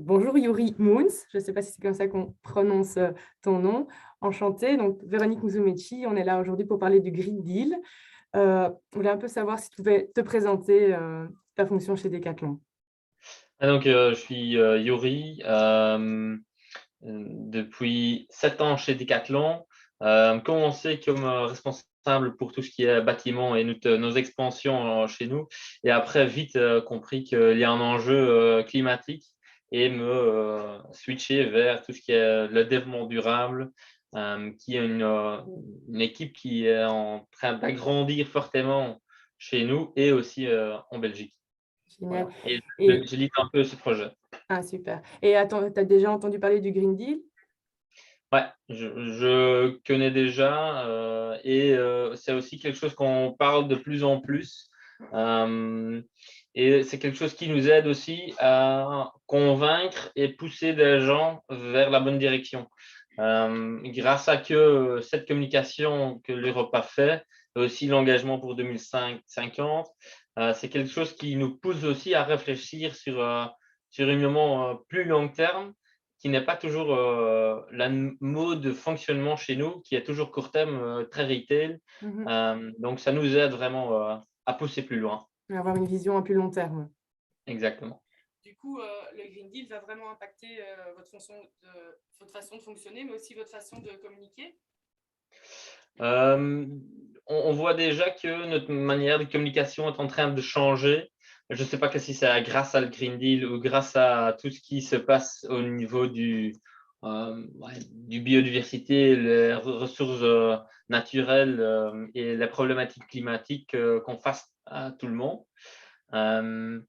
Bonjour Yuri Moons, je ne sais pas si c'est comme ça qu'on prononce ton nom. Enchantée, donc Véronique Musumeci, on est là aujourd'hui pour parler du Green Deal. On voulait un peu savoir si tu pouvais te présenter ta fonction chez Decathlon. Je suis Yuri, depuis 7 ans chez Decathlon. Commencé comme responsable pour tout ce qui est bâtiment et nos expansions chez nous. Et après, vite compris qu'il y a un enjeu climatique et me switcher vers tout ce qui est le développement durable, qui est une équipe qui est en train d'agrandir fortement chez nous et aussi en Belgique. Génial. Voilà. Et Et, je lis un peu ce projet. super. Et attends, tu as déjà entendu parler du Green Deal? Ouais, je connais déjà et c'est aussi quelque chose qu'on parle de plus en plus. Euh, et c'est quelque chose qui nous aide aussi à convaincre et pousser des gens vers la bonne direction. Grâce à cette communication que l'Europe a fait, et aussi l'engagement pour 2050, c'est quelque chose qui nous pousse aussi à réfléchir sur un moment plus long terme qui n'est pas toujours la mode de fonctionnement chez nous, qui est toujours court terme, très retail. Mhm. Donc, ça nous aide vraiment à pousser plus loin. Avoir une vision à plus long terme. Exactement. Du coup, le Green Deal va vraiment impacter votre façon de fonctionner, mais aussi votre façon de communiquer. Euh, on voit déjà que notre manière de communication est en train de changer. Je ne sais pas si c'est grâce à le Green Deal ou grâce à tout ce qui se passe au niveau du biodiversité, les ressources naturelles et les problématiques climatiques qu'on fasse à tout le monde. Euh,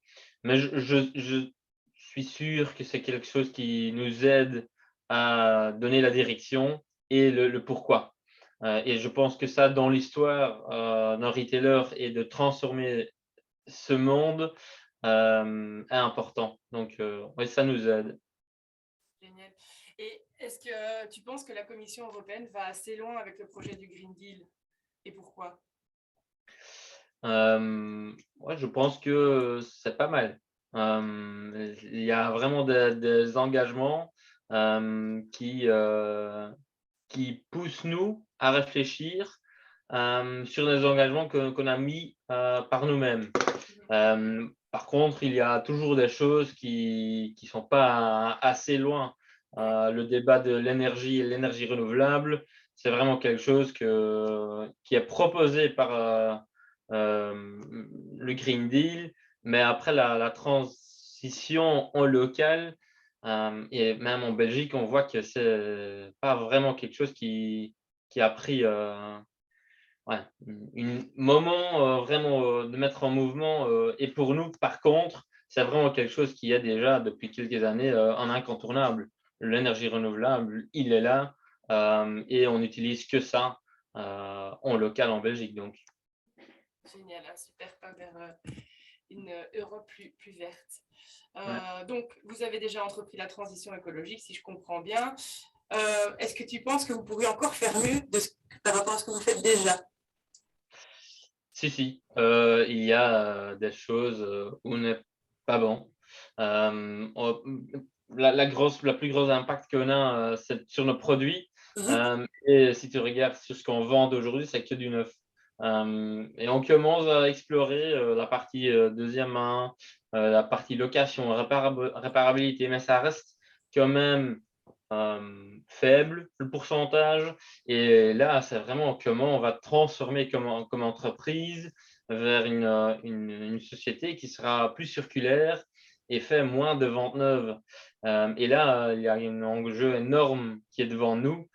mais je suis sûr que c'est quelque chose qui nous aide à donner la direction et le pourquoi. Et je pense que ça, dans l'histoire d'un retailer et de transformer ce monde est important. Donc, oui, ça nous aide. Génial. Et est-ce que tu penses que la Commission européenne va assez loin avec le projet du Green Deal? Et pourquoi? Ouais, je pense que c'est pas mal. Il y a vraiment des engagements qui poussent nous à réfléchir sur des engagements qu'on a mis par nous-mêmes. Par contre, il y a toujours des choses qui sont pas assez loin. Le débat de l'énergie et l'énergie renouvelable, c'est vraiment quelque chose qui est proposé par le Green Deal, mais après la transition en local et même en Belgique, on voit que c'est pas vraiment quelque chose qui a pris ouais, un moment vraiment de mettre en mouvement. Et pour nous, par contre, c'est vraiment quelque chose qui est déjà depuis quelques années un incontournable. L'énergie renouvelable, il est là et on n'utilise que ça en local en Belgique. Donc, Génial, un super pas vers une Europe plus verte. ouais. Donc, vous avez déjà entrepris la transition écologique, si je comprends bien. Est-ce que tu penses que vous pourriez encore faire mieux par rapport à ce que vous faites déjà? Si, il y a des choses où on n'est pas bon. On la plus grosse impact qu'on a, c'est sur nos produits. Mhm. Et si tu regardes sur ce qu'on vend aujourd'hui, c'est que du neuf. Et on commence à explorer la partie deuxième main, la partie location, réparabilité, mais ça reste quand même faible, le pourcentage. Et là, c'est vraiment comment on va transformer comme entreprise vers une société qui sera plus circulaire et fait moins de ventes neuves. Et là, il y a un enjeu énorme qui est devant nous,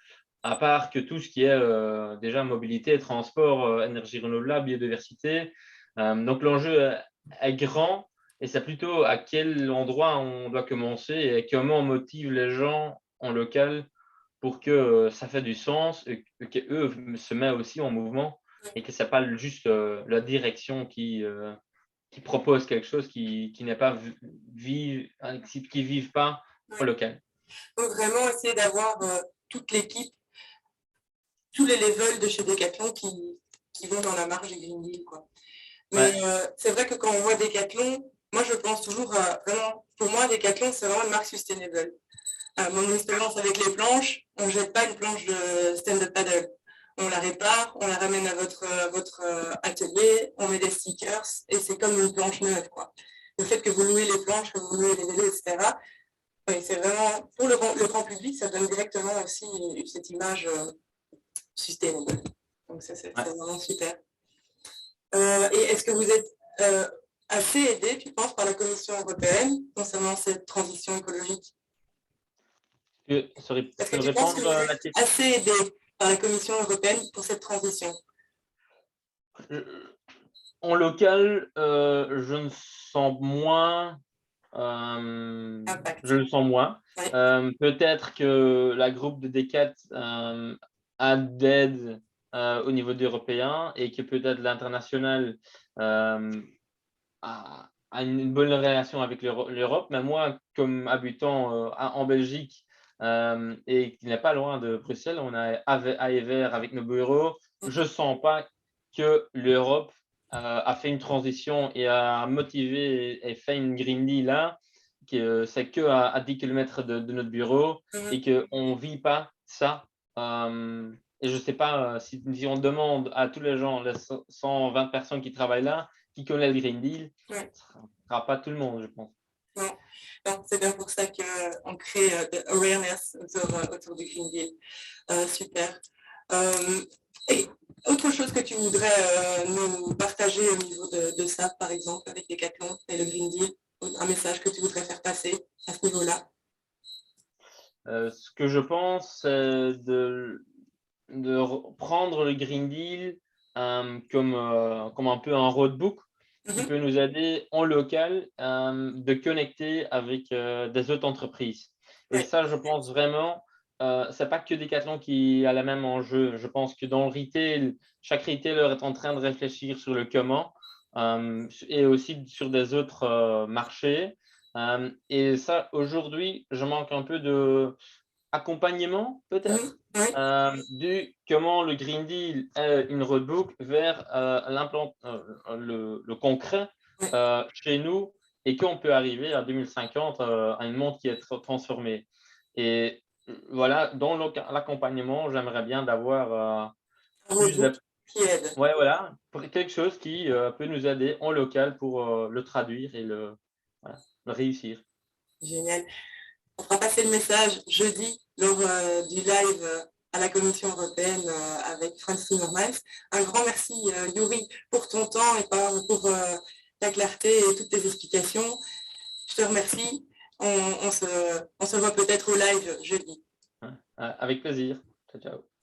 à part que tout ce qui est déjà mobilité, transport, énergie renouvelable, biodiversité. Donc l'enjeu est grand et c'est plutôt à quel endroit on doit commencer et comment on motive les gens en local pour que ça fait du sens et qu'eux se mettent aussi en mouvement et que ce n'est pas juste la direction qui propose quelque chose qui n'est pas qui vivent pas en Ouais. local. Donc, vraiment essayer d'avoir toute l'équipe, tous les levels de chez Decathlon qui vont dans la marge du Green Deal, quoi. Mais Ouais. c'est vrai que quand on voit Decathlon, moi, je pense toujours vraiment, pour moi, Decathlon, c'est vraiment une marque sustainable. Mon expérience avec les planches, on ne jette pas une planche de stand-up paddle. On la répare, on la ramène à votre atelier, on met des stickers et c'est comme une planche neuve, quoi. Le fait que vous louez les planches, que vous louez les vélos, etc., oui, c'est vraiment, pour le grand public, ça donne directement aussi cette image sustainable. Donc ça, c'est vraiment super. Et est-ce que vous êtes assez aidé, tu penses, par la Commission européenne concernant cette transition écologique? Est-ce que tu penses que vous êtes assez aidé par la Commission européenne pour cette transition? En local, je ne sens moins. Je le sens moins. Ouais. Peut-être que la groupe de Decat a d'aide au niveau européen et que peut-être l'international a une bonne relation avec l'Europe. Mais moi, comme habitant en Belgique et qui n'est pas loin de Bruxelles, on a AEVER avec nos bureaux. Je ne sens pas que l'Europe a fait une transition et a motivé et fait une Green Deal là, que c'est que à 10 km de notre bureau et qu'on ne vit pas ça. Et je ne sais pas si on demande à tous les gens, les 120 personnes qui travaillent là, qui connaissent le Green Deal, ce ne sera pas tout le monde, je pense. Non, c'est bien pour ça qu'on crée de awareness autour du Green Deal. Super. Et autre chose que tu voudrais nous partager au niveau de ça, par exemple, avec Decathlon et le Green Deal, un message que tu voudrais faire passer à ce niveau-là? Ce que je pense, c'est de prendre le Green Deal comme un peu un roadbook qui peut nous aider en local de connecter avec des autres entreprises. Et ça, je pense vraiment, c'est pas que Decathlon qui a la même enjeu. Je pense que dans le retail, chaque retailer est en train de réfléchir sur le comment et aussi sur des autres marchés. Et ça, aujourd'hui, je manque un peu de accompagnement peut-être du comment le Green Deal est une roadbook vers le concret chez nous et qu'on peut arriver à 2050 à un monde qui est transformé. Et voilà, dans l'accompagnement, j'aimerais bien d'avoir plus de... Ouais, voilà, pour quelque chose qui peut nous aider en local pour le traduire et le réussir. Génial. On fera passer le message jeudi lors du live à la Commission européenne avec Frans Timmermans. Un grand merci, Yuri, pour ton temps et pour ta clarté et toutes tes explications. Je te remercie. On se voit peut-être au live jeudi. Avec plaisir. Ciao, ciao.